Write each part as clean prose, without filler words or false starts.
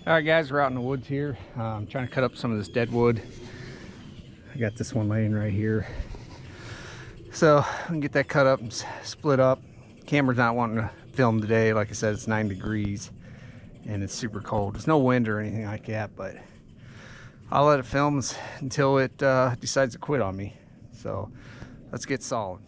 All right, guys, we're out in the woods here. I'm trying to cut up some of this dead wood. I got this one laying right here, so I can get that cut up and split up. Camera's not wanting to film today. Like I said, it's 9 degrees and it's super cold. There's no wind or anything like that, but I'll let it film until it decides to quit on me. So let's get solid.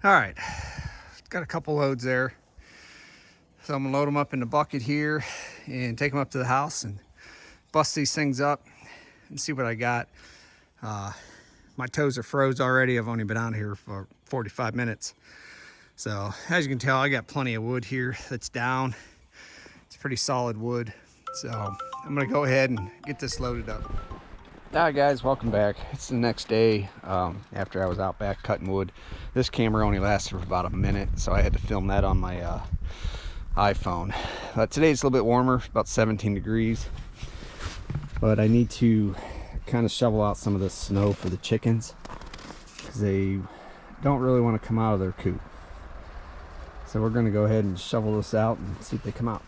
All right, got a couple loads there, so I'm gonna load them up in the bucket here and take them up to the house and bust these things up and see what I got. My toes are froze already. I've only been out here for 45 minutes. So as you can tell, I got plenty of wood here that's down. It's pretty solid wood. So I'm gonna go ahead and get this loaded up. All right, guys, welcome back. It's the next day after I was out back cutting wood. This camera only lasted for about a minute, so I had to film that on my iPhone. Today it's a little bit warmer, about 17 degrees. But I need to kind of shovel out some of the snow for the chickens because they don't really want to come out of their coop. So we're going to go ahead and shovel this out and see if they come out.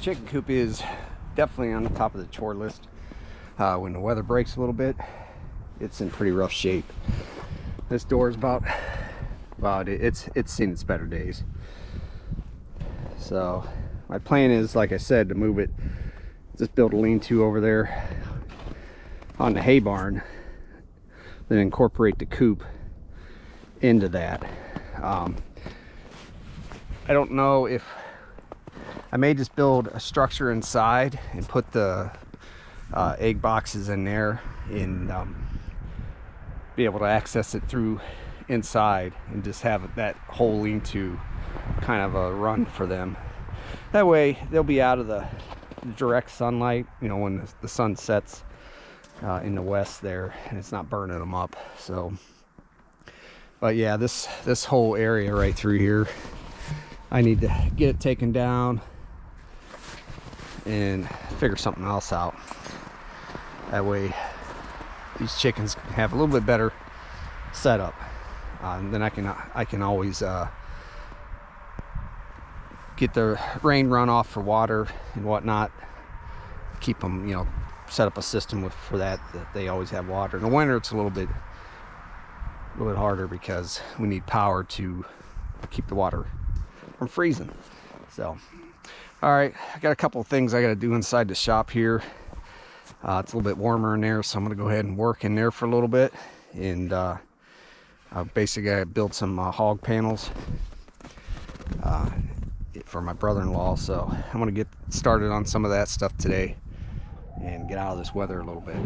Chicken coop is definitely on the top of the chore list. When the weather breaks a little bit, it's in pretty rough shape. This door is it's seen its better days. So my plan is, like I said, to move it, just build a lean-to over there on the hay barn, then incorporate the coop into that. I don't know if I may just build a structure inside and put the egg boxes in there and be able to access it through inside, and just have that whole lean-to kind of a run for them. That way they'll be out of the direct sunlight, you know, when the sun sets in the west there, and it's not burning them up. So, but yeah, this whole area right through here, I need to get it taken down and figure something else out. That way these chickens have a little bit better setup. And then I can always get the rain runoff for water and whatnot. Keep them, you know, set up a system for that they always have water. In the winter, it's a little bit harder because we need power to keep the water from freezing. So, all right, I got a couple of things I got to do inside the shop here. It's a little bit warmer in there, so I'm going to go ahead and work in there for a little bit. And basically, I built some hog panels for my brother-in-law, so I'm going to get started on some of that stuff today and get out of this weather a little bit.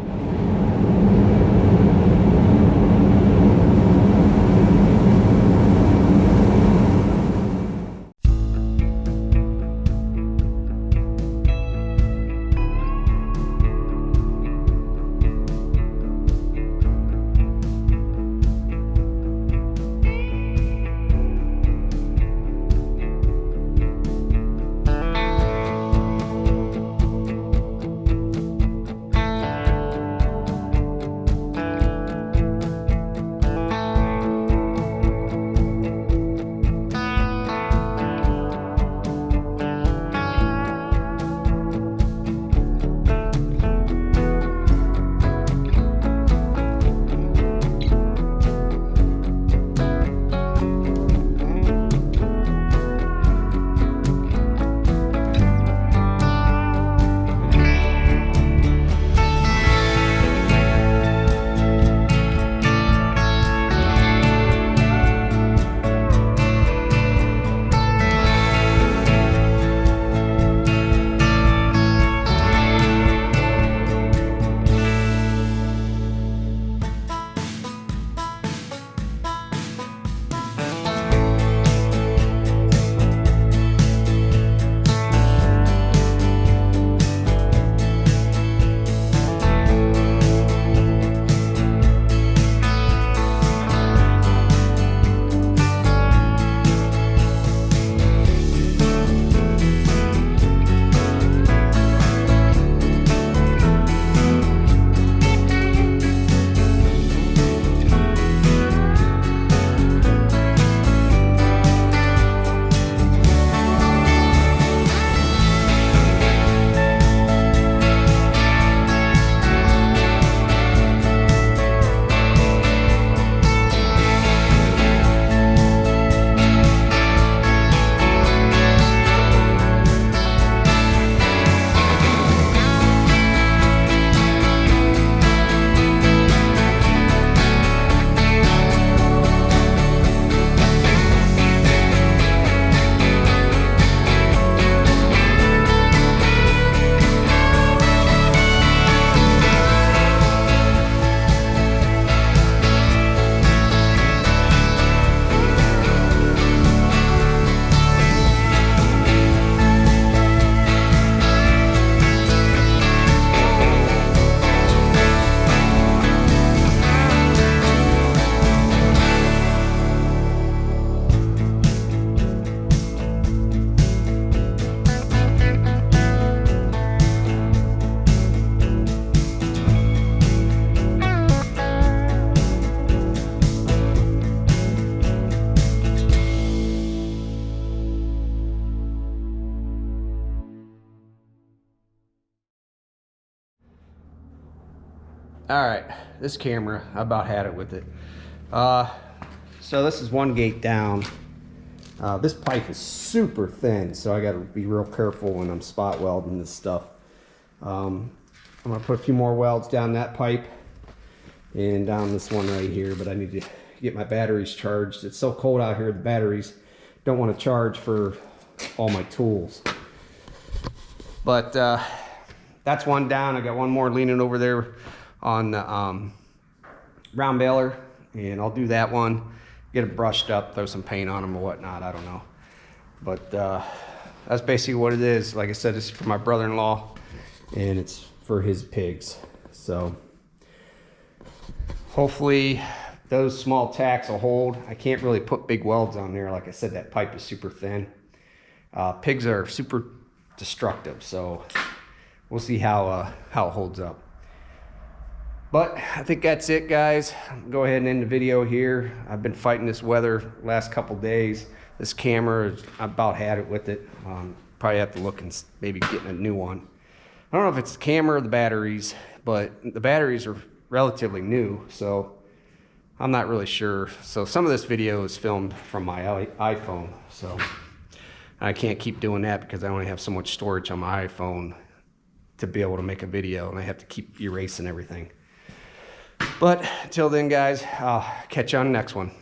All right, this camera, I about had it with it. So this is one gate down. This pipe is super thin, so I got to be real careful when I'm spot welding this stuff. I'm going to put a few more welds down that pipe and down this one right here, but I need to get my batteries charged. It's so cold out here, the batteries don't want to charge for all my tools. But that's one down. I got one more leaning over there on the round baler, and I'll do that one, get it brushed up, throw some paint on them or whatnot, I don't know. But that's basically what it is. Like I said, it's for my brother-in-law, and it's for his pigs. So hopefully those small tacks will hold. I can't really put big welds on there. Like I said, that pipe is super thin. Pigs are super destructive, so we'll see how it holds up. But I think that's it, guys. Go ahead and end the video here. I've been fighting this weather last couple days. This camera, I about had it with it. Probably have to look and maybe getting a new one. I don't know if it's the camera or the batteries, but the batteries are relatively new, so I'm not really sure. So some of this video is filmed from my iPhone, so I can't keep doing that because I only have so much storage on my iPhone to be able to make a video, and I have to keep erasing everything. But until then, guys, I'll catch you on the next one.